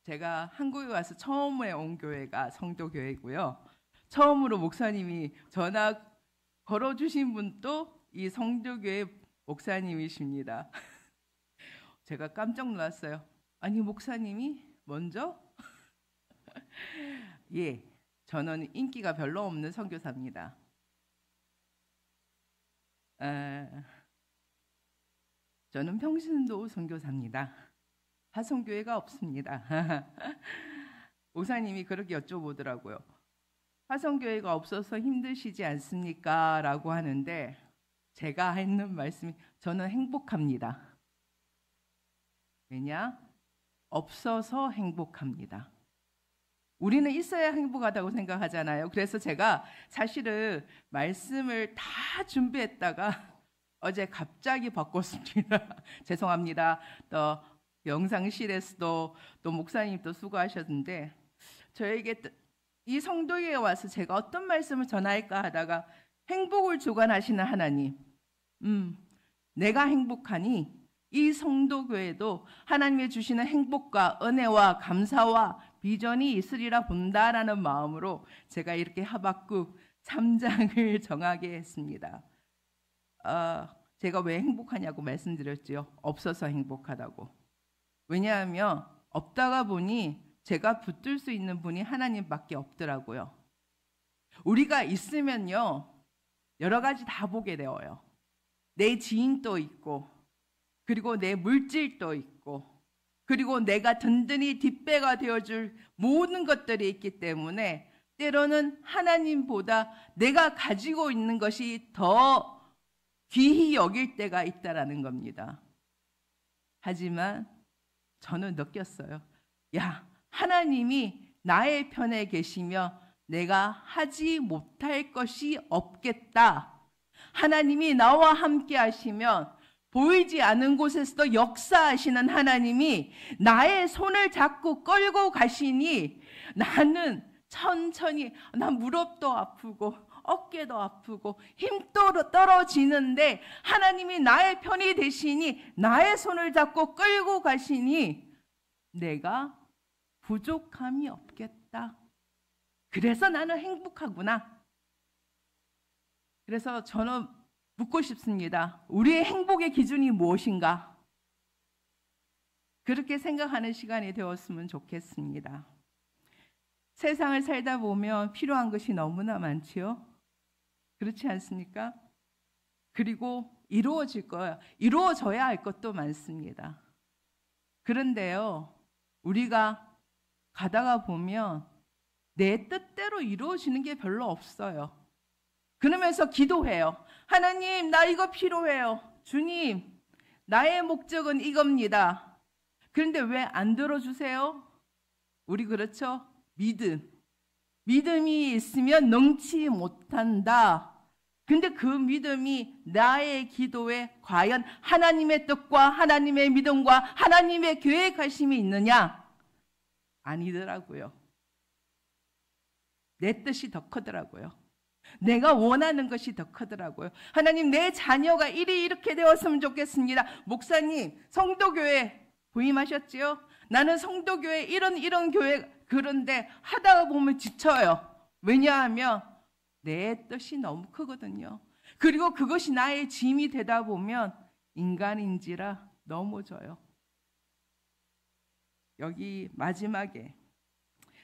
제가 한국에 와서 처음에 온 교회가 성도교회고요. 처음으로 목사님이 전화 걸어주신 분도 이 성도교회 목사님이십니다. 제가 깜짝 놀랐어요. 아니 목사님이 먼저? 예, 저는 인기가 별로 없는 선교사입니다. 저는 평신도 선교사입니다. 화성교회가 없습니다. 목사님이 그렇게 여쭤보더라고요. 화성교회가 없어서 힘드시지 않습니까? 라고 하는데 제가 하는 말씀이 저는 행복합니다. 왜냐? 없어서 행복합니다. 우리는 있어야 행복하다고 생각하잖아요. 그래서 제가 사실은 말씀을 다 준비했다가 어제 갑자기 바꿨습니다. 죄송합니다. 또 영상실에서도 또 목사님도 수고하셨는데 저에게 이 성도에 와서 제가 어떤 말씀을 전할까 하다가 행복을 주관하시는 하나님, 내가 행복하니 이 성도교회도 하나님의 주시는 행복과 은혜와 감사와 비전이 있으리라 본다라는 마음으로 제가 이렇게 하박국 3장을 정하게 했습니다. 제가 왜 행복하냐고 말씀드렸죠. 없어서 행복하다고. 왜냐하면 없다가 보니 제가 붙들 수 있는 분이 하나님밖에 없더라고요. 우리가 있으면요 여러 가지 다 보게 되어요. 내 지인도 있고 그리고 내 물질도 있고 그리고 내가 든든히 뒷배가 되어줄 모든 것들이 있기 때문에 때로는 하나님보다 내가 가지고 있는 것이 더 귀히 여길 때가 있다라는 겁니다. 하지만 저는 느꼈어요. 야, 하나님이 나의 편에 계시며 내가 하지 못할 것이 없겠다. 하나님이 나와 함께 하시면 보이지 않은 곳에서도 역사하시는 하나님이 나의 손을 잡고 끌고 가시니 나는 천천히, 난 무릎도 아프고 어깨도 아프고 힘도 떨어지는데 하나님이 나의 편이 되시니 나의 손을 잡고 끌고 가시니 내가 부족함이 없겠다. 그래서 나는 행복하구나. 그래서 저는 묻고 싶습니다. 우리의 행복의 기준이 무엇인가? 그렇게 생각하는 시간이 되었으면 좋겠습니다. 세상을 살다 보면 필요한 것이 너무나 많지요. 그렇지 않습니까? 그리고 이루어질 거예요. 이루어져야 할 것도 많습니다. 그런데요, 우리가 가다가 보면 내 뜻대로 이루어지는 게 별로 없어요. 그러면서 기도해요. 하나님, 나 이거 필요해요. 주님, 나의 목적은 이겁니다. 그런데 왜 안 들어주세요? 우리 그렇죠? 믿음이 있으면 능치 못한다. 근데 그 믿음이 나의 기도에 과연 하나님의 뜻과 하나님의 믿음과 하나님의 계획하심이 있느냐? 아니더라고요. 내 뜻이 더 크더라고요. 내가 원하는 것이 더 크더라고요. 하나님, 내 자녀가 이렇게 되었으면 좋겠습니다. 목사님, 성도교회 부임하셨지요? 나는 성도교회 이런 교회, 그런데 하다가 보면 지쳐요. 왜냐하면 내 뜻이 너무 크거든요. 그리고 그것이 나의 짐이 되다 보면 인간인지라 넘어져요. 여기 마지막에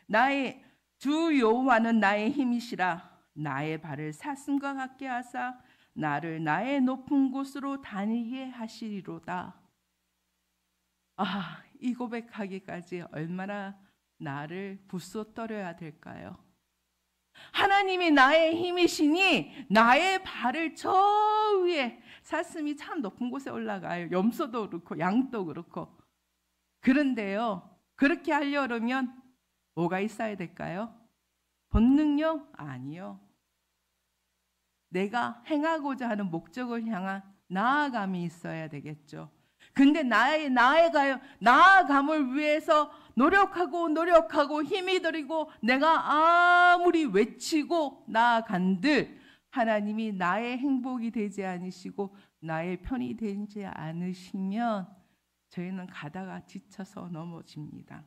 나의 주 여호와는 나의 힘이시라. 나의 발을 사슴과 같게 하사 나를 나의 높은 곳으로 다니게 하시리로다. 이 고백하기까지 얼마나 나를 부숴떨어야 될까요? 하나님이 나의 힘이시니 나의 발을 저 위에, 사슴이 참 높은 곳에 올라가요. 염소도 그렇고 양도 그렇고. 그런데요, 그렇게 하려면 뭐가 있어야 될까요? 본능요? 아니요. 내가 행하고자 하는 목적을 향한 나아감이 있어야 되겠죠. 근데 나아감을 위해서 노력하고 힘이 들이고 내가 아무리 외치고 나아간들 하나님이 나의 행복이 되지 않으시고 나의 편이 되지 않으시면 저희는 가다가 지쳐서 넘어집니다.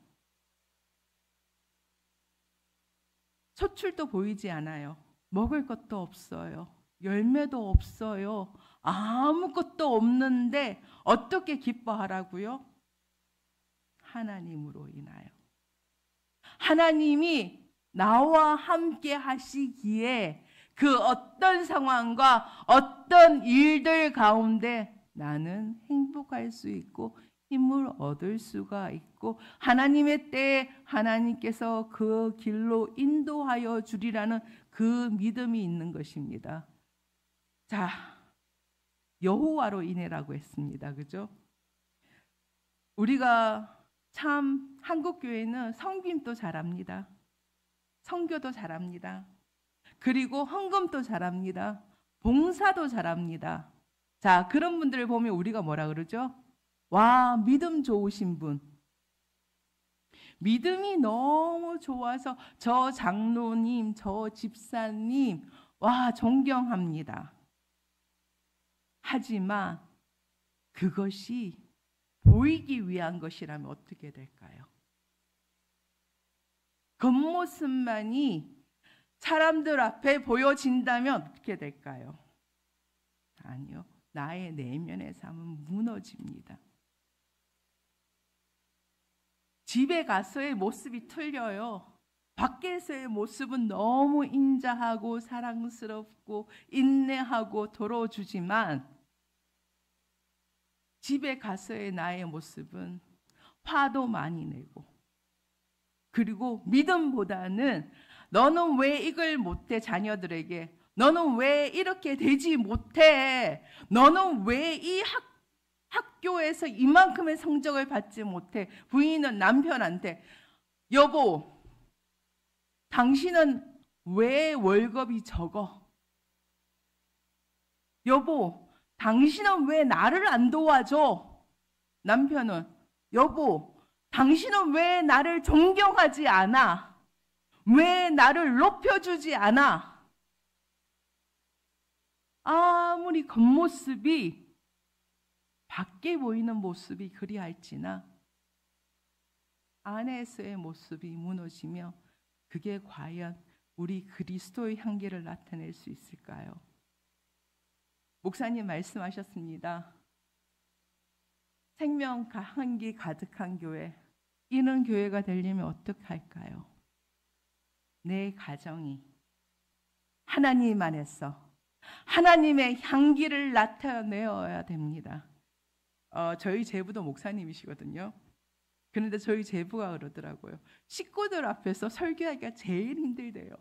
소출도 보이지 않아요. 먹을 것도 없어요. 열매도 없어요. 아무것도 없는데 어떻게 기뻐하라고요? 하나님으로 인하여. 하나님이 나와 함께 하시기에 그 어떤 상황과 어떤 일들 가운데 나는 행복할 수 있고 힘을 얻을 수가 있고 하나님의 때에 하나님께서 그 길로 인도하여 주리라는 그 믿음이 있는 것입니다. 자, 여호와로 인해라고 했습니다. 그죠? 우리가 참 한국 교회는 성김도 잘합니다. 선교도 잘합니다. 그리고 헌금도 잘합니다. 봉사도 잘합니다. 자, 그런 분들을 보면 우리가 뭐라 그러죠? 와, 믿음 좋으신 분. 믿음이 너무 좋아서 저 장로님, 저 집사님, 와, 존경합니다. 하지만 그것이 보이기 위한 것이라면 어떻게 될까요? 겉모습만이 사람들 앞에 보여진다면 어떻게 될까요? 아니요. 나의 내면의 삶은 무너집니다. 집에 가서의 모습이 틀려요. 밖에서의 모습은 너무 인자하고 사랑스럽고 인내하고 도와주지만 집에 가서의 나의 모습은 화도 많이 내고 그리고 믿음보다는 너는 왜 이걸 못해 자녀들에게 너는 왜 이렇게 되지 못해 너는 왜 이 학교에서 이만큼의 성적을 받지 못해 부인은 남편한테 여보 당신은 왜 월급이 적어 여보 당신은 왜 나를 안 도와줘 남편은 여보 당신은 왜 나를 존경하지 않아 왜 나를 높여주지 않아 아무리 겉모습이 밖에 보이는 모습이 그리할지나 안에서의 모습이 무너지며 그게 과연 우리 그리스도의 향기를 나타낼 수 있을까요? 목사님 말씀하셨습니다. 생명 향기 가득한 교회, 이런 교회가 되려면 어떻게 할까요? 내 가정이 하나님 안에서 하나님의 향기를 나타내어야 됩니다. 저희 제부도 목사님이시거든요. 그런데 저희 제부가 그러더라고요. 식구들 앞에서 설교하기가 제일 힘들대요.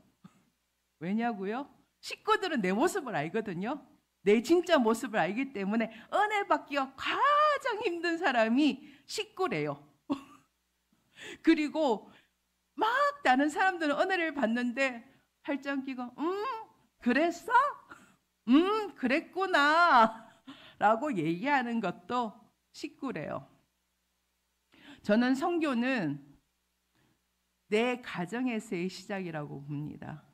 왜냐고요? 식구들은 내 모습을 알거든요. 내 진짜 모습을 알기 때문에 은혜 받기가 가장 힘든 사람이 식구래요. 그리고 막 다른 사람들은 은혜를 받는데 팔짱 끼고 그랬어? 그랬구나 라고 얘기하는 것도 식구래요. 저는 선교는 내 가정에서의 시작이라고 봅니다.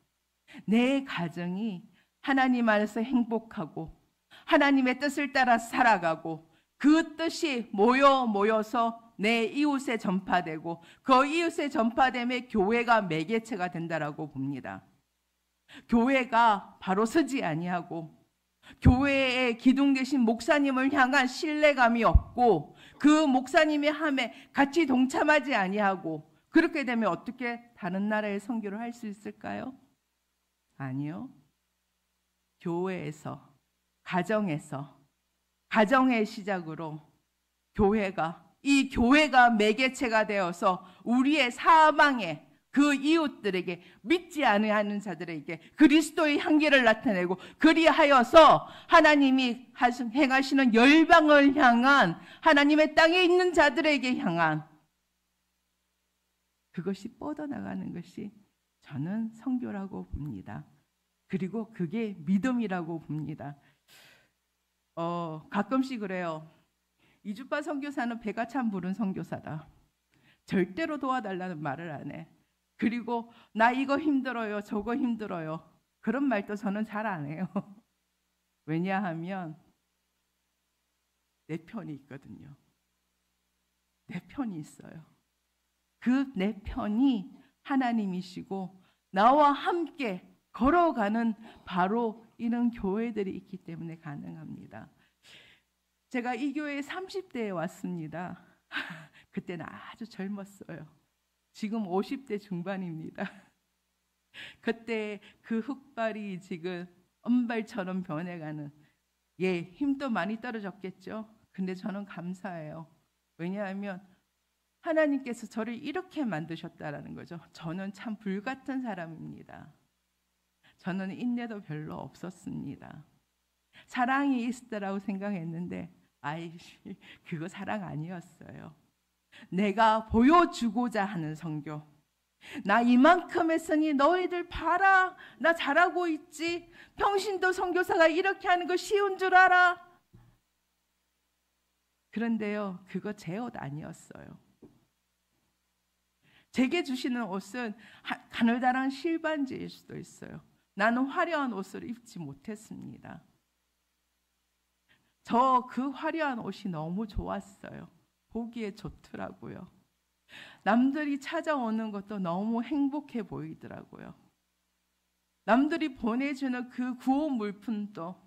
내 가정이 하나님 안에서 행복하고 하나님의 뜻을 따라 살아가고 그 뜻이 모여서 내 이웃에 전파되고 그 이웃에 전파됨에 교회가 매개체가 된다라고 봅니다. 교회가 바로 서지 아니하고 교회에 기둥 되신 목사님을 향한 신뢰감이 없고 그 목사님의 함에 같이 동참하지 아니하고 그렇게 되면 어떻게 다른 나라의 선교를 할 수 있을까요? 아니요. 교회에서 가정에서 가정의 시작으로 이 교회가 매개체가 되어서 우리의 사방에 그 이웃들에게 믿지 않는 자들에게 그리스도의 향기를 나타내고 그리하여서 하나님이 행하시는 열방을 향한 하나님의 땅에 있는 자들에게 향한 그것이 뻗어나가는 것이 저는 선교라고 봅니다. 그리고 그게 믿음이라고 봅니다. 가끔씩 그래요. 이주파 선교사는 배가 참 부른 선교사다. 절대로 도와달라는 말을 안 해. 그리고 나 이거 힘들어요. 저거 힘들어요. 그런 말도 저는 잘 안 해요. 왜냐하면 내 편이 있거든요. 내 편이 있어요. 그 내 편이 하나님이시고 나와 함께 걸어가는 바로 이런 교회들이 있기 때문에 가능합니다. 제가 이 교회에 30대에 왔습니다. 그때는 아주 젊었어요. 지금 50대 중반입니다. 그때 그 흑발이 지금 은발처럼 변해가는, 힘도 많이 떨어졌겠죠. 근데 저는 감사해요. 왜냐하면 하나님께서 저를 이렇게 만드셨다라는 거죠. 저는 참 불같은 사람입니다. 저는 인내도 별로 없었습니다. 사랑이 있었다라고 생각했는데 그거 사랑 아니었어요. 내가 보여주고자 하는 선교. 나 이만큼 했으니 너희들 봐라. 나 잘하고 있지. 평신도 선교사가 이렇게 하는 거 쉬운 줄 알아. 그런데요, 그거 제 옷 아니었어요. 제게 주시는 옷은 가느다란 실반지일 수도 있어요. 나는 화려한 옷을 입지 못했습니다. 저 그 화려한 옷이 너무 좋았어요. 보기에 좋더라고요. 남들이 찾아오는 것도 너무 행복해 보이더라고요. 남들이 보내주는 그 구호 물품도,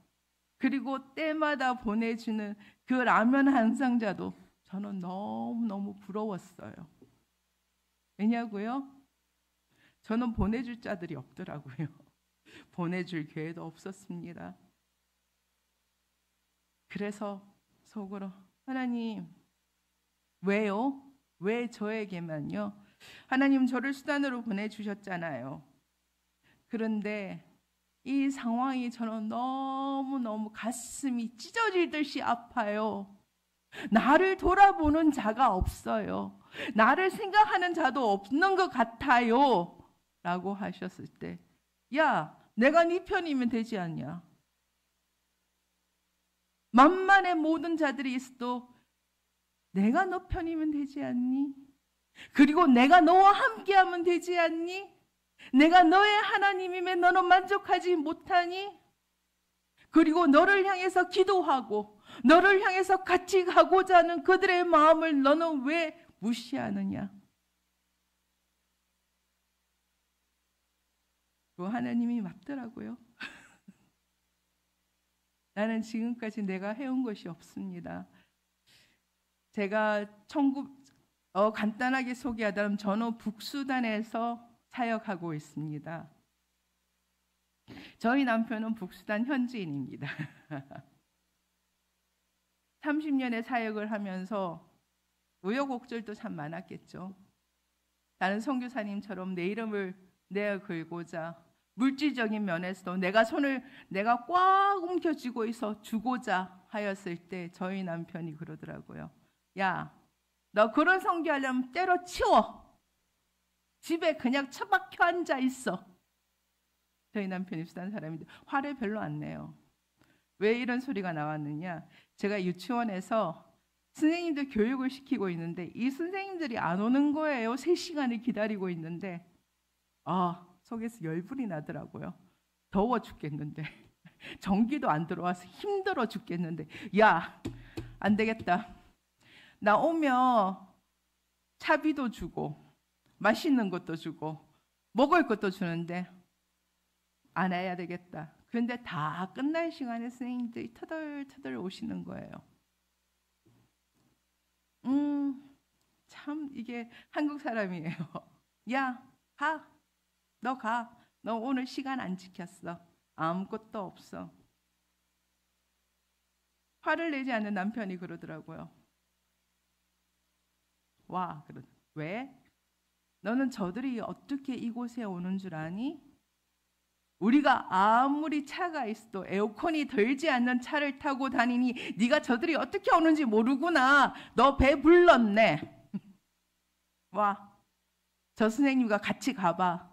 그리고 때마다 보내주는 그 라면 한 상자도 저는 너무너무 부러웠어요. 왜냐고요? 저는 보내줄 자들이 없더라고요. 보내줄 기회도 없었습니다. 그래서 속으로 하나님, 왜요? 왜 저에게만요? 하나님 저를 수단으로 보내주셨잖아요. 그런데 이 상황이 저는 너무너무 가슴이 찢어지듯이 아파요. 나를 돌아보는 자가 없어요. 나를 생각하는 자도 없는 것 같아요. 라고 하셨을 때, 야, 내가 네 편이면 되지 않냐? 만만의 모든 자들이 있어도 내가 너 편이면 되지 않니? 그리고 내가 너와 함께하면 되지 않니? 내가 너의 하나님이면 너는 만족하지 못하니? 그리고 너를 향해서 기도하고 너를 향해서 같이 가고자 하는 그들의 마음을 너는 왜 무시하느냐? 그 하나님이 맞더라고요. 나는 지금까지 내가 해온 것이 없습니다. 제가 간단하게 소개하자면 저는 북수단에서 사역하고 있습니다. 저희 남편은 북수단 현지인입니다. 30년의 사역을 하면서 우여곡절도 참 많았겠죠. 다른 선교사님처럼 내 이름을 내어 걸고자, 물질적인 면에서도 내가 꽉 움켜쥐고 있어 주고자 하였을 때 저희 남편이 그러더라고요. 야, 너 그런 선교하려면 때려치워. 집에 그냥 처박혀 앉아 있어. 저희 남편이 수단 사람인데 화를 별로 안 내요. 왜 이런 소리가 나왔느냐? 제가 유치원에서 선생님들 교육을 시키고 있는데 이 선생님들이 안 오는 거예요. 3시간을 기다리고 있는데 속에서 열불이 나더라고요. 더워 죽겠는데 전기도 안 들어와서 힘들어 죽겠는데, 야, 안 되겠다. 나 오면 차비도 주고 맛있는 것도 주고 먹을 것도 주는데 안 해야 되겠다. 그런데 다 끝날 시간에 선생님들이 터덜터덜 오시는 거예요. 참 이게 한국 사람이에요. 야, 가. 너 가. 너 오늘 시간 안 지켰어. 아무것도 없어. 화를 내지 않는 남편이 그러더라고요. 와, 왜? 너는 저들이 어떻게 이곳에 오는 줄 아니? 우리가 아무리 차가 있어도 에어컨이 돌지 않는 차를 타고 다니니 네가 저들이 어떻게 오는지 모르구나. 너 배 불렀네. 와, 저 선생님과 같이 가봐.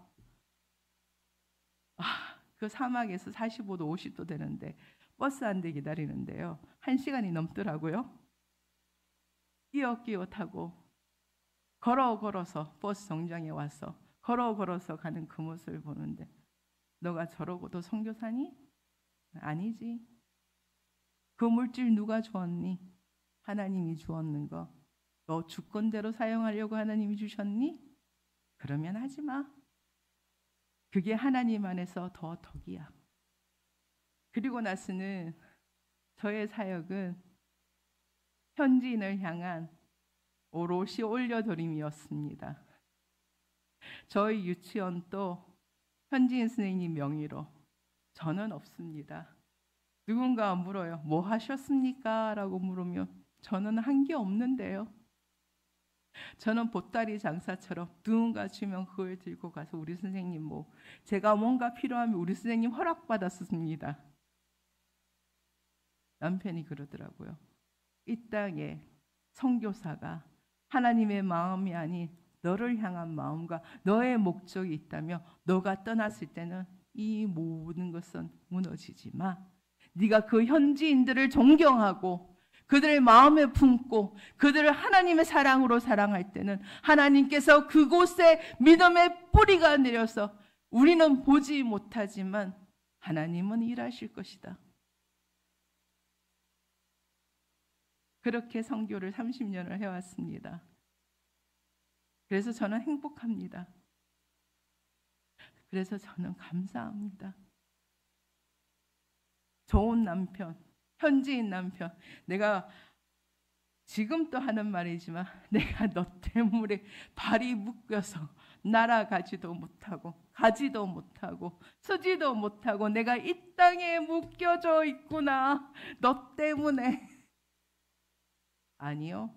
그 사막에서 45도 50도 되는데 버스 한 대 기다리는데요. 1시간이 넘더라고요. 끼어 타고 걸어서 버스 정류장에 와서 걸어서 가는 그 모습을 보는데, 너가 저러고도 선교사니? 아니지. 그 물질 누가 주었니? 하나님이 주었는 거. 너 주권대로 사용하려고 하나님이 주셨니? 그러면 하지 마. 그게 하나님 안에서 더 덕이야. 그리고 나서는 저의 사역은 현지인을 향한 오롯이 올려드림이었습니다. 저희 유치원도 현지인 선생님 명의로, 저는 없습니다. 누군가 물어요. 뭐 하셨습니까? 라고 물으면 저는 한 게 없는데요. 저는 보따리 장사처럼 누군가 주면 그걸 들고 가서 우리 선생님 뭐 제가 뭔가 필요하면 우리 선생님 허락받았습니다. 남편이 그러더라고요. 이 땅에 선교사가 하나님의 마음이 아닌 너를 향한 마음과 너의 목적이 있다며 너가 떠났을 때는 이 모든 것은 무너지지 마. 네가 그 현지인들을 존경하고 그들의 마음에 품고 그들을 하나님의 사랑으로 사랑할 때는 하나님께서 그곳에 믿음의 뿌리가 내려서 우리는 보지 못하지만 하나님은 일하실 것이다. 그렇게 선교를 30년을 해왔습니다. 그래서 저는 행복합니다. 그래서 저는 감사합니다. 좋은 남편, 현지인 남편, 내가 지금 또 하는 말이지만 내가 너 때문에 발이 묶여서 날아가지도 못하고 가지도 못하고 서지도 못하고 내가 이 땅에 묶여져 있구나. 너 때문에. 아니요.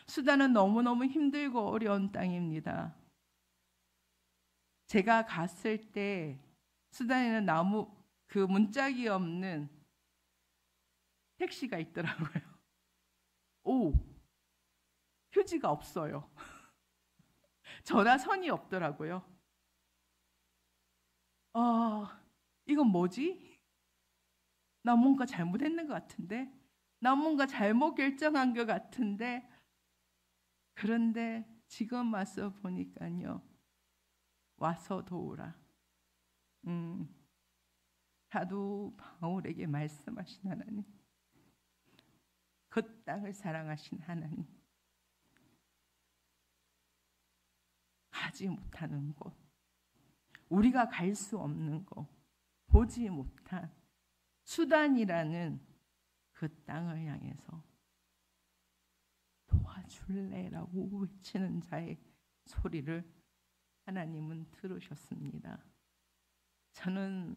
수단은 너무너무 힘들고 어려운 땅입니다. 제가 갔을 때 수단에는 그 문짝이 없는 택시가 있더라고요. 오, 휴지가 없어요. 전화선이 없더라고요. 이건 뭐지? 나 뭔가 잘못했는 것 같은데? 나 뭔가 잘못 결정한 것 같은데? 그런데 지금 와서 보니까요. 와서 도우라. 사도 바울에게 말씀하신 하나님. 그 땅을 사랑하신 하나님. 가지 못하는 곳, 우리가 갈 수 없는 곳, 보지 못한 수단이라는 그 땅을 향해서 도와줄래라고 외치는 자의 소리를 하나님은 들으셨습니다. 저는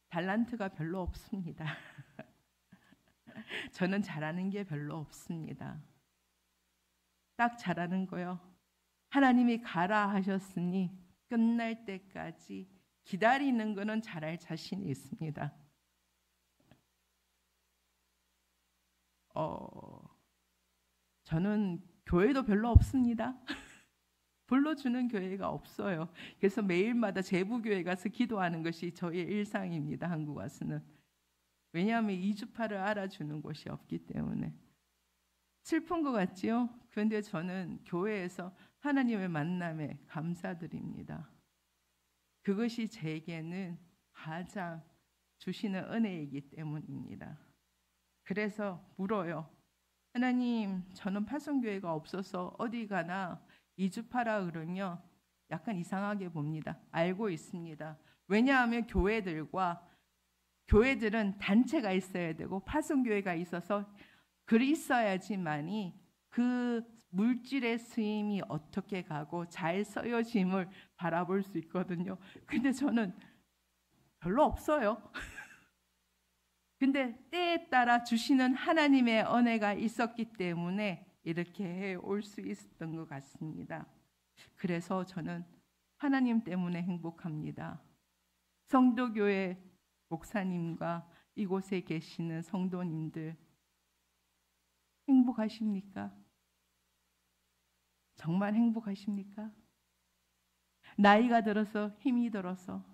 달란트가 별로 없습니다. 저는 잘하는 게 별로 없습니다. 딱 잘하는 거요. 하나님이 가라 하셨으니 끝날 때까지 기다리는 거는 잘할 자신이 있습니다. 저는 교회도 별로 없습니다. 불러주는 교회가 없어요. 그래서 매일마다 제부교회 가서 기도하는 것이 저의 일상입니다. 한국 와서는. 왜냐하면 이주파를 알아주는 곳이 없기 때문에. 슬픈 것 같지요? 그런데 저는 교회에서 하나님의 만남에 감사드립니다. 그것이 제게는 가장 주시는 은혜이기 때문입니다. 그래서 물어요. 하나님, 저는 파송교회가 없어서 어디 가나 이주파라 그러면 약간 이상하게 봅니다. 알고 있습니다. 왜냐하면 교회들은 단체가 있어야 되고 파송교회가 있어서 글이 있어야지만이 그 물질의 스임이 어떻게 가고 잘 쓰여짐을 바라볼 수 있거든요. 근데 저는 별로 없어요. 근데 때에 따라 주시는 하나님의 은혜가 있었기 때문에 이렇게 올 수 있었던 것 같습니다. 그래서 저는 하나님 때문에 행복합니다. 성도교회 목사님과 이곳에 계시는 성도님들 행복하십니까? 정말 행복하십니까? 나이가 들어서 힘이 들어서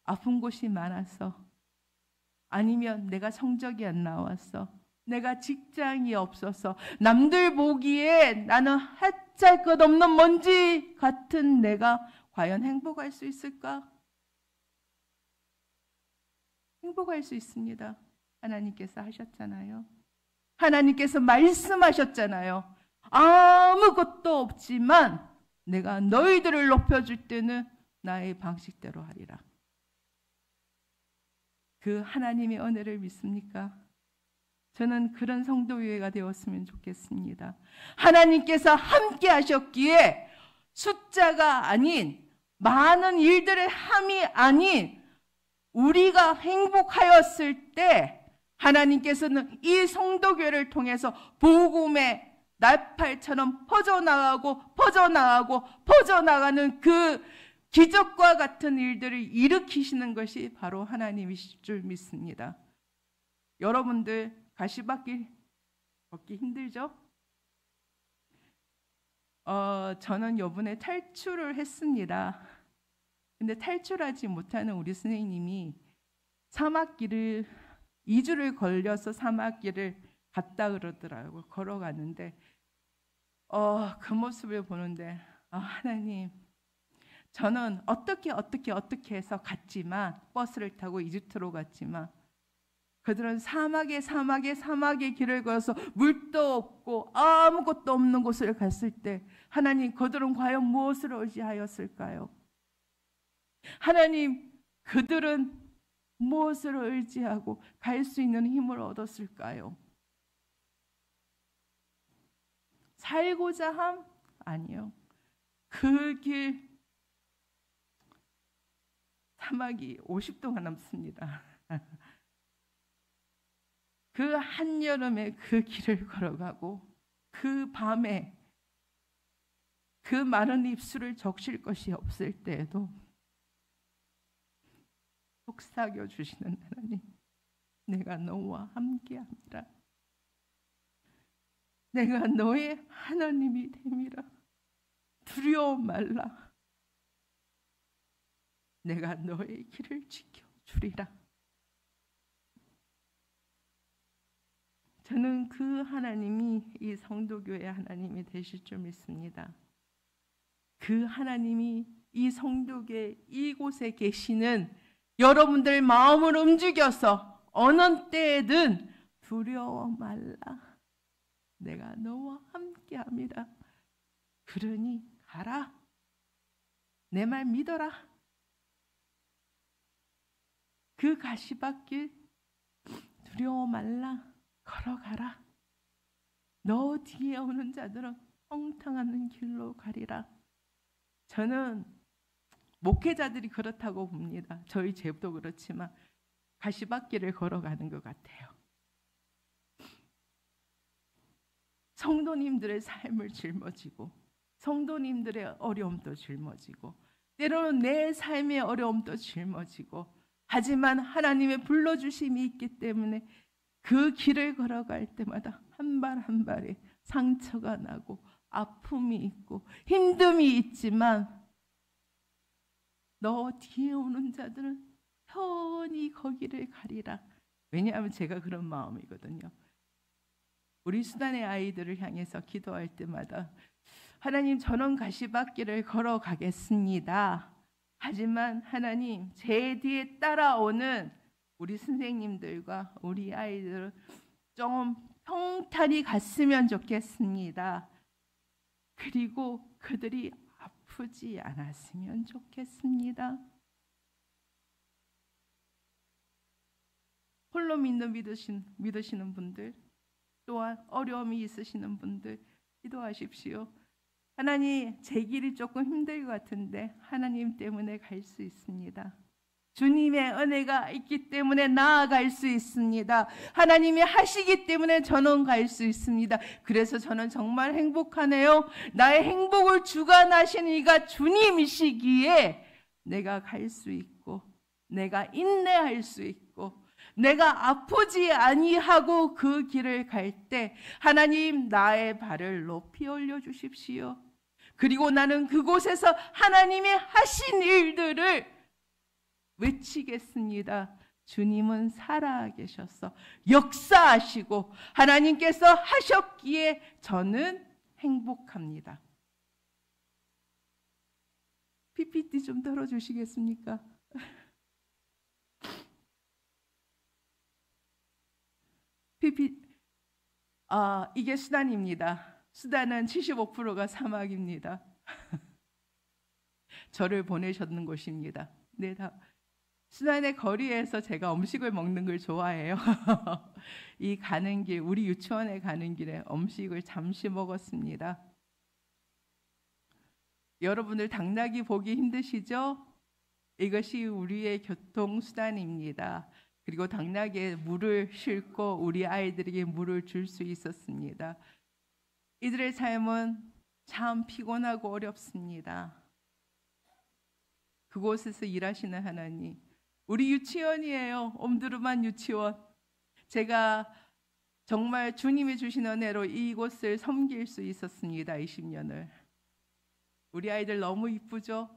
아픈 곳이 많아서 아니면 내가 성적이 안 나와서 내가 직장이 없어서 남들 보기에 나는 하찮을 것 없는 먼지 같은 내가 과연 행복할 수 있을까? 행복할 수 있습니다. 하나님께서 하셨잖아요. 하나님께서 말씀하셨잖아요. 아무것도 없지만 내가 너희들을 높여줄 때는 나의 방식대로 하리라. 그 하나님의 은혜를 믿습니까? 저는 그런 성도교회가 되었으면 좋겠습니다. 하나님께서 함께 하셨기에 숫자가 아닌, 많은 일들의 함이 아닌, 우리가 행복하였을 때 하나님께서는 이 성도교회를 통해서 복음의 나팔처럼 퍼져나가는 그 기적과 같은 일들을 일으키시는 것이 바로 하나님이실 줄 믿습니다. 여러분들 가시밭길 걷기 힘들죠? 저는 이번에 탈출을 했습니다. 근데 탈출하지 못하는 우리 선생님이 사막길을 2주를 걸려서 사막길을 갔다 그러더라고요. 걸어가는데 그 모습을 보는데 하나님, 저는 어떻게 해서 갔지만, 버스를 타고 이집트로 갔지만 그들은 사막의 길을 걸어서 물도 없고 아무것도 없는 곳을 갔을 때 하나님, 그들은 과연 무엇을 의지하였을까요? 하나님, 그들은 무엇을 의지하고 갈 수 있는 힘을 얻었을까요? 살고자 함? 아니요. 그 길, 사막이 50도가 넘습니다. 그 한여름에 그 길을 걸어가고 그 밤에 그 마른 입술을 적실 것이 없을 때에도 속삭여 주시는 하나님, 내가 너와 함께합니다. 내가 너의 하나님이 됨이라. 두려워 말라. 내가 너의 길을 지켜주리라. 저는 그 하나님이 이 성도교회 하나님이 되실 줄 믿습니다. 그 하나님이 이 성도교회 이곳에 계시는 여러분들 마음을 움직여서 어느 때에든 두려워 말라. 내가 너와 함께함이라. 그러니 가라. 내 말 믿어라. 그 가시밭길 두려워 말라. 걸어가라. 너 뒤에 오는 자들은 엉뚱한 길로 가리라. 저는 목회자들이 그렇다고 봅니다. 저희 제도 그렇지만 가시밭길을 걸어가는 것 같아요. 성도님들의 삶을 짊어지고 성도님들의 어려움도 짊어지고 때로는 내 삶의 어려움도 짊어지고, 하지만 하나님의 불러주심이 있기 때문에 그 길을 걸어갈 때마다 한 발 한 발에 상처가 나고 아픔이 있고 힘듦이 있지만 너 뒤에 오는 자들은 편히 거기를 가리라. 왜냐하면 제가 그런 마음이거든요. 우리 수단의 아이들을 향해서 기도할 때마다 하나님, 저는 가시밭길을 걸어가겠습니다. 하지만 하나님, 제 뒤에 따라오는 우리 선생님들과 우리 아이들은 좀 평탄히 갔으면 좋겠습니다. 그리고 그들이 아프지 않았으면 좋겠습니다. 홀로 믿으시는 분들, 또한 어려움이 있으시는 분들 기도하십시오. 하나님, 제 길이 조금 힘들 것 같은데 하나님 때문에 갈 수 있습니다. 주님의 은혜가 있기 때문에 나아갈 수 있습니다. 하나님이 하시기 때문에 저는 갈 수 있습니다. 그래서 저는 정말 행복하네요. 나의 행복을 주관하시는 이가 주님이시기에 내가 갈 수 있고, 내가 인내할 수 있고, 내가 아프지 아니하고 그 길을 갈 때 하나님, 나의 발을 높이 올려주십시오. 그리고 나는 그곳에서 하나님이 하신 일들을 외치겠습니다. 주님은 살아계셔서 역사하시고 하나님께서 하셨기에 저는 행복합니다. PPT 좀 들어주시겠습니까? 이게 수단입니다. 수단은 75%가 사막입니다. 저를 보내셨는 곳입니다. 네, 수단의 거리에서 제가 음식을 먹는 걸 좋아해요. 이 가는 길, 우리 유치원에 가는 길에 음식을 잠시 먹었습니다. 여러분들 당나귀 보기 힘드시죠? 이것이 우리의 교통수단입니다. 그리고 당나귀에 물을 싣고 우리 아이들에게 물을 줄 수 있었습니다. 이들의 삶은 참 피곤하고 어렵습니다. 그곳에서 일하시는 하나님, 우리 유치원이에요. 옴두르만 유치원. 제가 정말 주님이 주신 은혜로 이곳을 섬길 수 있었습니다. 20년을. 우리 아이들 너무 이쁘죠?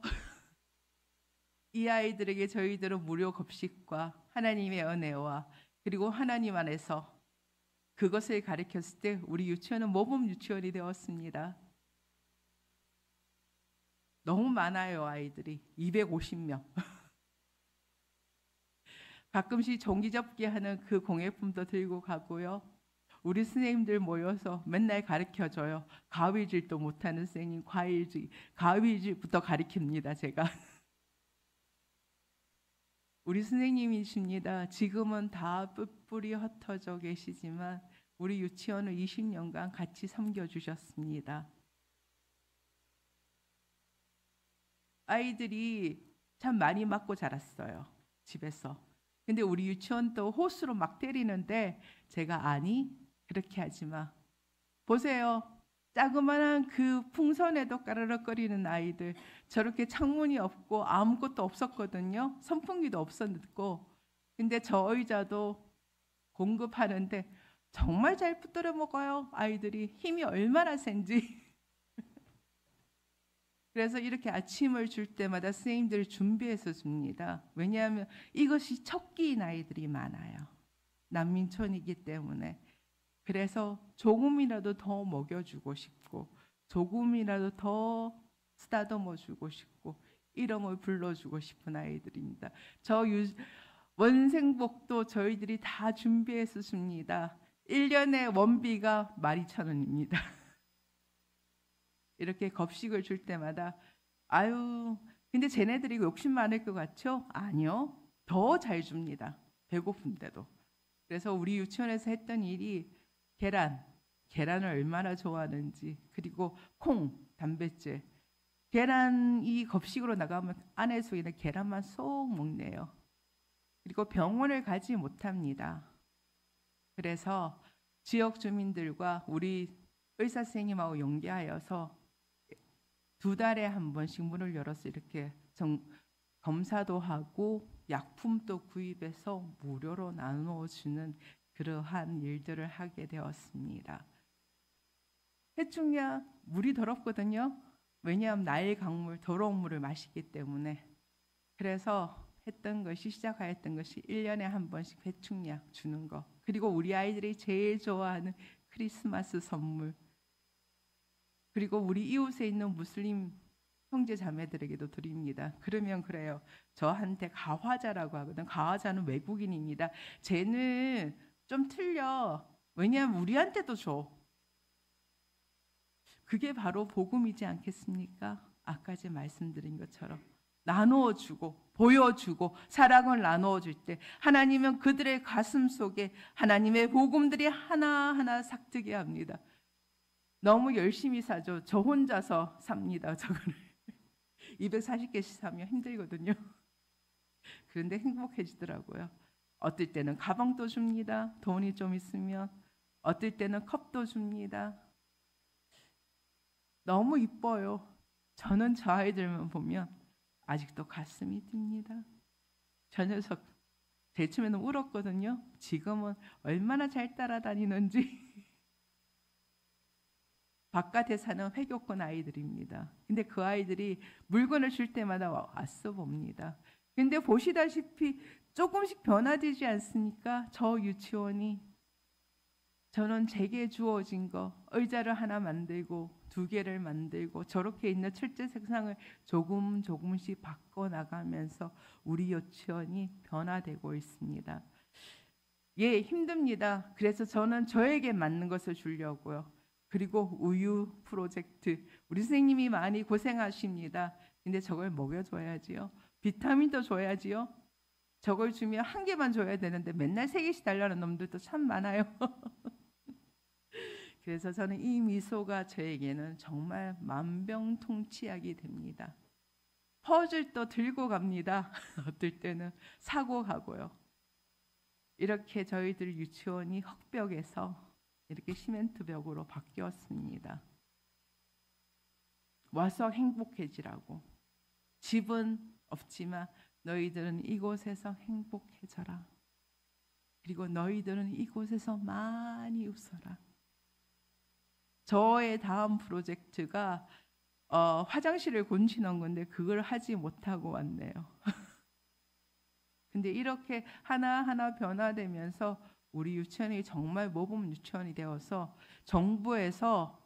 이 아이들에게 저희들은 무료 급식과 하나님의 은혜와 그리고 하나님 안에서 그것을 가르쳤을 때 우리 유치원은 모범 유치원이 되었습니다. 너무 많아요, 아이들이. 250명. 가끔씩 종이접기 하는 그 공예품도 들고 가고요. 우리 선생님들 모여서 맨날 가르쳐줘요. 가위질도 못하는 선생님, 가위질부터 가르칩니다, 제가. 우리 선생님이십니다. 지금은 다 뿔뿔이 흩어져 계시지만 우리 유치원을 20년간 같이 섬겨주셨습니다. 아이들이 참 많이 맞고 자랐어요, 집에서. 근데 우리 유치원도 호수로 막 때리는데 제가 아니, 그렇게 하지 마. 보세요. 자그마한 그 풍선에도 까르륵거리는 아이들, 저렇게 창문이 없고 아무것도 없었거든요. 선풍기도 없었고. 근데 저 의자도 공급하는데 정말 잘 붙들어 먹어요. 아이들이 힘이 얼마나 센지. 그래서 이렇게 아침을 줄 때마다 선생님들을 준비해서 줍니다. 왜냐하면 이것이 첫 끼인 아이들이 많아요. 난민촌이기 때문에. 그래서 조금이라도 더 먹여주고 싶고 조금이라도 더 쓰다듬어주고 싶고 이름을 불러주고 싶은 아이들입니다. 원생복도 저희들이 다 준비해서 줍니다. 1년에 원비가 12,000원입니다. 이렇게 급식을 줄 때마다 아유, 근데 쟤네들이 욕심 많을 것 같죠? 아니요. 더 잘 줍니다. 배고픈데도. 그래서 우리 유치원에서 했던 일이 계란을 얼마나 좋아하는지, 그리고 콩, 단백질. 계란이 급식으로 나가면 안에서 있는 계란만 쏙 먹네요. 그리고 병원을 가지 못합니다. 그래서 지역 주민들과 우리 의사 선생님하고 연계하여서 2달에 한 번씩 문을 열어서 이렇게 검사도 하고 약품도 구입해서 무료로 나누어주는 그러한 일들을 하게 되었습니다. 해충약 물이 더럽거든요. 왜냐하면 나일 강물, 더러운 물을 마시기 때문에. 그래서 시작하였던 것이 1년에 한 번씩 해충약 주는 거. 그리고 우리 아이들이 제일 좋아하는 크리스마스 선물. 그리고 우리 이웃에 있는 무슬림 형제 자매들에게도 드립니다. 그러면 그래요. 저한테 가화자라고 하거든. 가화자는 외국인입니다. 쟤는 좀 틀려. 왜냐하면 우리한테도 줘. 그게 바로 복음이지 않겠습니까? 아까 제 말씀드린 것처럼 나누어주고 보여주고 사랑을 나누어줄 때 하나님은 그들의 가슴 속에 하나님의 복음들이 하나하나 삭트게 합니다. 너무 열심히 사죠. 저 혼자서 삽니다. 저거를 240개씩 사면 힘들거든요. 그런데 행복해지더라고요. 어떨 때는 가방도 줍니다. 돈이 좀 있으면. 어떨 때는 컵도 줍니다. 너무 이뻐요. 저는 저 아이들만 보면 아직도 가슴이 뜁니다. 저 녀석 대충에는 울었거든요. 지금은 얼마나 잘 따라다니는지. 바깥에 사는 회교권 아이들입니다. 근데 그 아이들이 물건을 줄 때마다 왔어 봅니다. 근데 보시다시피 조금씩 변화되지 않습니까? 저 유치원이. 저는 제게 주어진 거, 의자를 하나 만들고 2개를 만들고 저렇게 있는 철제 색상을 조금씩 바꿔나가면서 우리 유치원이 변화되고 있습니다. 예, 힘듭니다. 그래서 저는 저에게 맞는 것을 주려고요. 그리고 우유 프로젝트, 우리 선생님이 많이 고생하십니다. 근데 저걸 먹여줘야지요. 비타민도 줘야지요. 저걸 주면 한 개만 줘야 되는데 맨날 3개씩 달라는 놈들도 참 많아요. 그래서 저는 이 미소가 저에게는 정말 만병통치약이 됩니다. 퍼즐도 들고 갑니다. 어떨 때는 사고 가고요. 이렇게 저희들 유치원이 흙벽에서 이렇게 시멘트 벽으로 바뀌었습니다. 와서 행복해지라고. 집은 없지만 너희들은 이곳에서 행복해져라. 그리고 너희들은 이곳에서 많이 웃어라. 저의 다음 프로젝트가 화장실을 곤치는 건데 그걸 하지 못하고 왔네요. 근데 이렇게 하나하나 변화되면서 우리 유치원이 정말 모범 유치원이 되어서 정부에서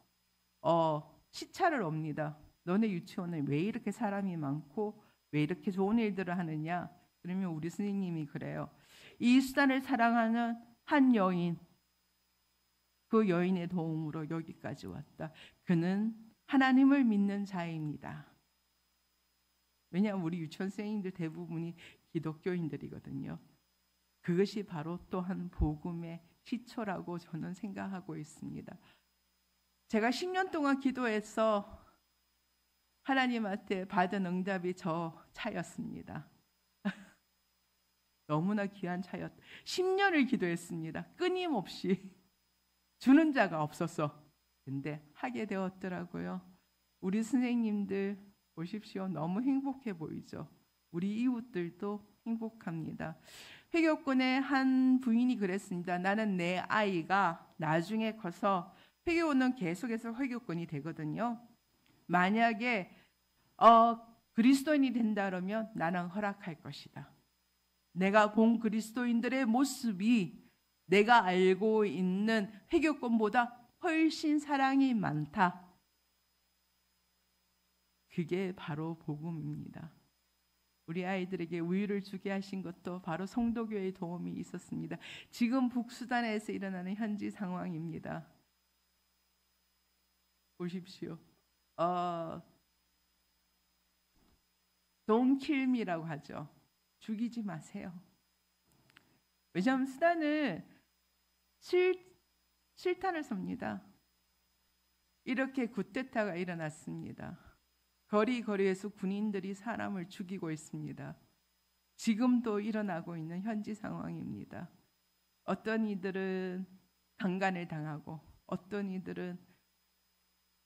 시차를 옵니다. 너네 유치원은 왜 이렇게 사람이 많고 왜 이렇게 좋은 일들을 하느냐? 그러면 우리 선생님이 그래요. 이 수단을 사랑하는 한 여인, 그 여인의 도움으로 여기까지 왔다. 그는 하나님을 믿는 자입니다. 왜냐하면 우리 유치원 선생님들 대부분이 기독교인들이거든요. 그것이 바로 또한 복음의 시초라고 저는 생각하고 있습니다. 제가 10년 동안 기도해서 하나님한테 받은 응답이 저 차였습니다. 너무나 귀한 차였. 10년을 기도했습니다. 끊임없이. 주는 자가 없어서. 근데 하게 되었더라고요. 우리 선생님들 보십시오. 너무 행복해 보이죠. 우리 이웃들도 행복합니다. 회교권의 한 부인이 그랬습니다. 나는 내 아이가 나중에 커서 회교는 계속해서 회교권이 되거든요. 만약에 그리스도인이 된다 그러면 나는 허락할 것이다. 내가 본 그리스도인들의 모습이 내가 알고 있는 회교권보다 훨씬 사랑이 많다. 그게 바로 복음입니다. 우리 아이들에게 우유를 주게 하신 것도 바로 성도교회의 도움이 있었습니다. 지금 북수단에서 일어나는 현지 상황입니다. 보십시오. Don't kill me라고 하죠. 죽이지 마세요. 왜냐하면 수단은 실탄을 쏩니다. 이렇게 쿠데타가 일어났습니다. 거리에서 군인들이 사람을 죽이고 있습니다. 지금도 일어나고 있는 현지 상황입니다. 어떤 이들은 강간을 당하고 어떤 이들은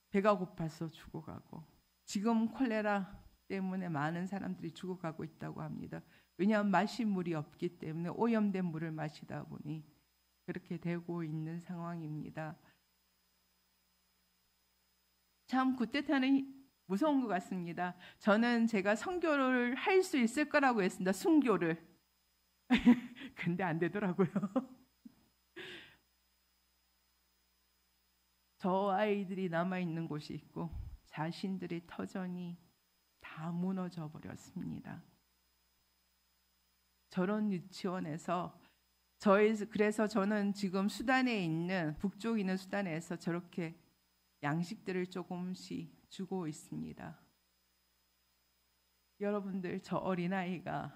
배가 고파서 죽어가고 지금 콜레라 때문에 많은 사람들이 죽어가고 있다고 합니다. 왜냐하면 마실 물이 없기 때문에 오염된 물을 마시다 보니 그렇게 되고 있는 상황입니다. 참 쿠데타는 무서운 것 같습니다. 저는 제가 선교를 할 수 있을 거라고 했습니다. 순교를. 근데 안 되더라고요. 저 아이들이 남아있는 곳이 있고 자신들의 터전이 다 무너져 버렸습니다. 저런 유치원에서 그래서 저는 지금 수단에 있는 북쪽에 있는 수단에서 저렇게 양식들을 조금씩 주고 있습니다. 여러분들 저 어린아이가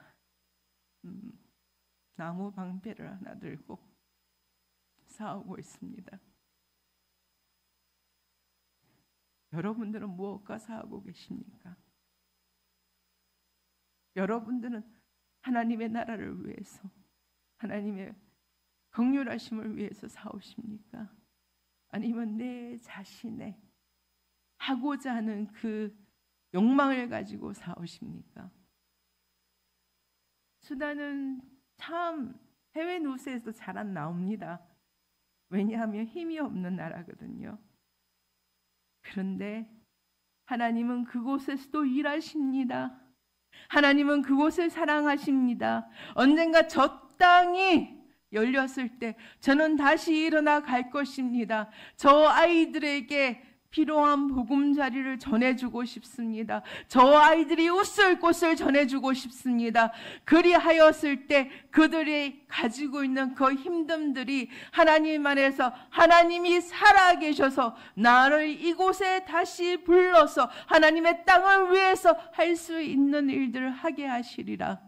나무 방패를 하나 들고 싸우고 있습니다. 여러분들은 무엇과 싸우고 계십니까? 여러분들은 하나님의 나라를 위해서 하나님의 긍휼하심을 위해서 싸우십니까? 아니면 내 자신의 하고자 하는 그 욕망을 가지고 싸우십니까? 수단은 참 해외 뉴스에서 잘 안 나옵니다. 왜냐하면 힘이 없는 나라거든요. 그런데 하나님은 그곳에서도 일하십니다. 하나님은 그곳을 사랑하십니다. 언젠가 저 땅이 열렸을 때 저는 다시 일어나 갈 것입니다. 저 아이들에게 필요한 보금자리를 전해주고 싶습니다. 저 아이들이 웃을 곳을 전해주고 싶습니다. 그리하였을 때 그들이 가지고 있는 그 힘듦들이 하나님 안에서 하나님이 살아계셔서 나를 이곳에 다시 불러서 하나님의 땅을 위해서 할 수 있는 일들을 하게 하시리라.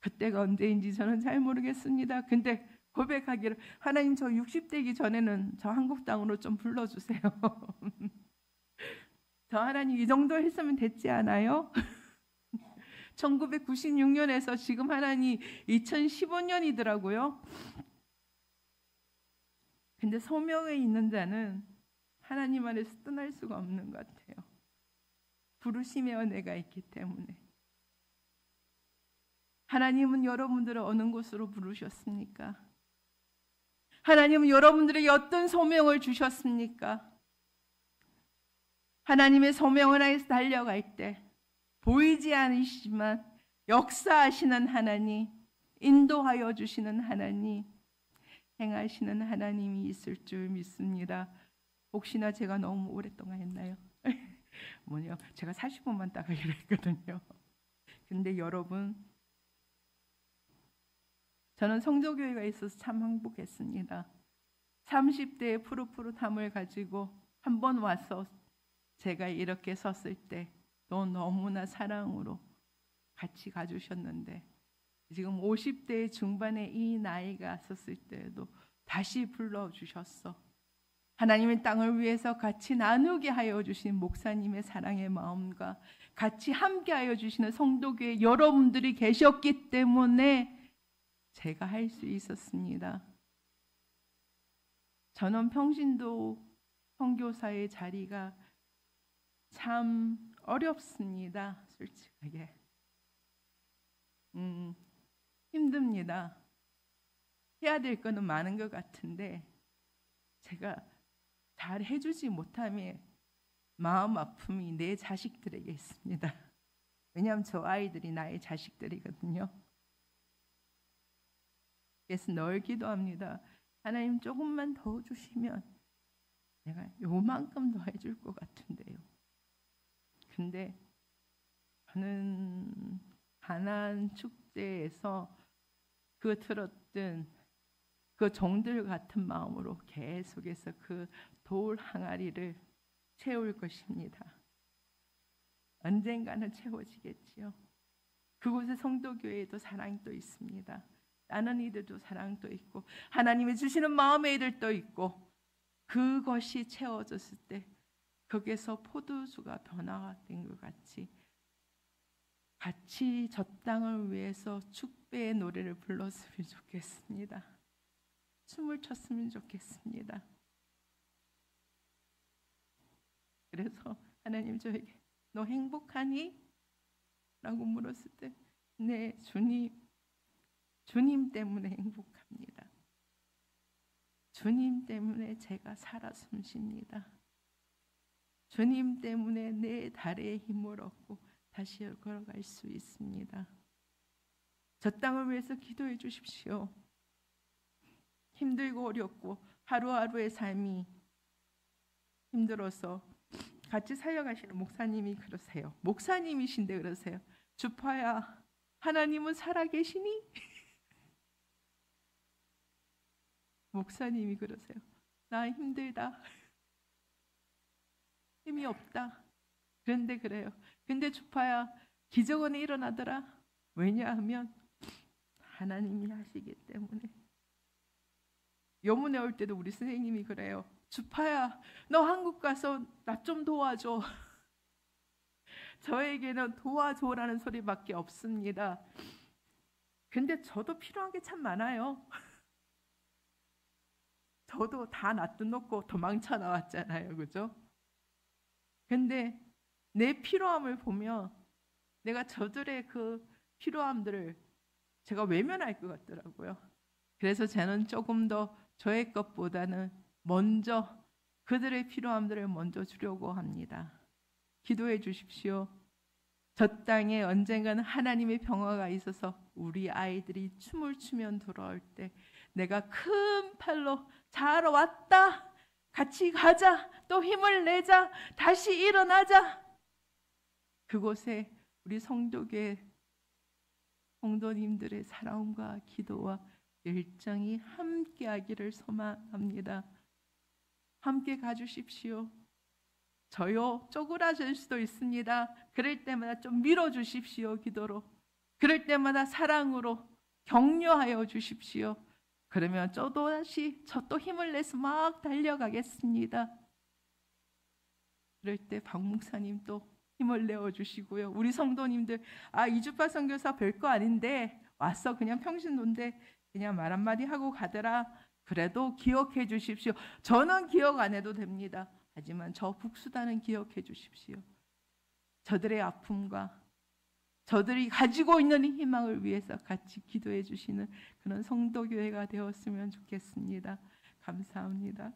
그때가 언제인지 저는 잘 모르겠습니다. 근데 고백하기를 하나님 저 60대이기 전에는 저 한국 땅으로 좀 불러주세요. 저 하나님 이 정도 했으면 됐지 않아요? 1996년에서 지금 하나님 2015년이더라고요. 근데 소명에 있는 자는 하나님 안에서 떠날 수가 없는 것 같아요. 부르심의 은혜가 있기 때문에. 하나님은 여러분들을 어느 곳으로 부르셨습니까? 하나님은 여러분들에게 어떤 소명을 주셨습니까? 하나님의 소명을 향해서 달려갈 때 보이지 않으시지만 역사하시는 하나님, 인도하여 주시는 하나님, 행하시는 하나님이 있을 줄 믿습니다. 혹시나 제가 너무 오랫동안 했나요? 뭐냐, 제가 40분만 딱 하기로 했거든요. 근데 여러분, 저는 성도교회가 있어서 참 행복했습니다. 30대의 푸릇푸릇함을 가지고 한 번 와서 제가 이렇게 섰을 때 또 너무나 사랑으로 같이 가주셨는데, 지금 50대 중반의 이 나이가 섰을 때에도 다시 불러주셨어. 하나님의 땅을 위해서 같이 나누게 하여 주신 목사님의 사랑의 마음과 같이 함께 하여 주시는 성도교회 여러분들이 계셨기 때문에 제가 할 수 있었습니다. 저는 평신도 선교사의 자리가 참 어렵습니다. 솔직하게. 힘듭니다. 해야 될 거는 많은 것 같은데 제가 잘 해주지 못함에 마음 아픔이 내 자식들에게 있습니다. 왜냐하면 저 아이들이 나의 자식들이거든요. 그래서 늘 기도합니다. 하나님 조금만 더 주시면 내가 요만큼 더 해줄 것 같은데요. 근데 저는 가나안 축제에서 그 들었던 그 종들 같은 마음으로 계속해서 그 돌 항아리를 채울 것입니다. 언젠가는 채워지겠지요. 그곳에 성도교회에도 사랑이 또 있습니다. 나는 이들도 사랑도 있고 하나님이 주시는 마음의 이들도 있고, 그것이 채워졌을 때 거기에서 포도주가 변화가 된 것 같이 저 땅을 위해서 축배의 노래를 불렀으면 좋겠습니다. 춤을 췄으면 좋겠습니다. 그래서 하나님 저에게 너 행복하니? 라고 물었을 때 네 주님 때문에 행복합니다. 주님 때문에 제가 살아 숨쉽니다. 주님 때문에 내 다리에 힘을 얻고 다시 걸어갈 수 있습니다. 저 땅을 위해서 기도해 주십시오. 힘들고 어렵고 하루하루의 삶이 힘들어서 같이 살려가시는 목사님이 그러세요. 목사님이신데 그러세요. 주파야, 하나님은 살아계시니? 목사님이 그러세요. 나 힘들다. 힘이 없다. 그런데 그래요. 근데 주파야, 기적은 일어나더라. 왜냐하면 하나님이 하시기 때문에. 여문에 올 때도 우리 선생님이 그래요. 주파야, 너 한국 가서 나 좀 도와줘. 저에게는 도와줘라는 소리밖에 없습니다. 근데 저도 필요한 게 참 많아요. 저도 다 놔둬놓고 도망쳐 나왔잖아요. 그죠? 근데 내 필요함을 보면 내가 저들의 그 필요함들을 제가 외면할 것 같더라고요. 그래서 저는 조금 더 저의 것보다는 먼저 그들의 필요함들을 먼저 주려고 합니다. 기도해 주십시오. 저 땅에 언젠가는 하나님의 평화가 있어서 우리 아이들이 춤을 추면 돌아올 때 내가 큰 팔로 잘 왔다, 같이 가자. 또 힘을 내자. 다시 일어나자. 그곳에 우리 성도교회 성도님들의 사랑과 기도와 열정이 함께하기를 소망합니다. 함께 가주십시오. 저요 쪼그라질 수도 있습니다. 그럴 때마다 좀 밀어주십시오. 기도로. 그럴 때마다 사랑으로 격려하여 주십시오. 그러면 저 또 힘을 내서 막 달려가겠습니다. 그럴 때 박 목사님 또 힘을 내어주시고요. 우리 성도님들, 이주파 선교사 별거 아닌데 왔어 그냥 평신도인데 그냥 말 한마디 하고 가더라. 그래도 기억해 주십시오. 저는 기억 안 해도 됩니다. 하지만 저 북수단은 기억해 주십시오. 저들의 아픔과 저들이 가지고 있는 희망을 위해서 같이 기도해 주시는 그런 성도교회가 되었으면 좋겠습니다. 감사합니다.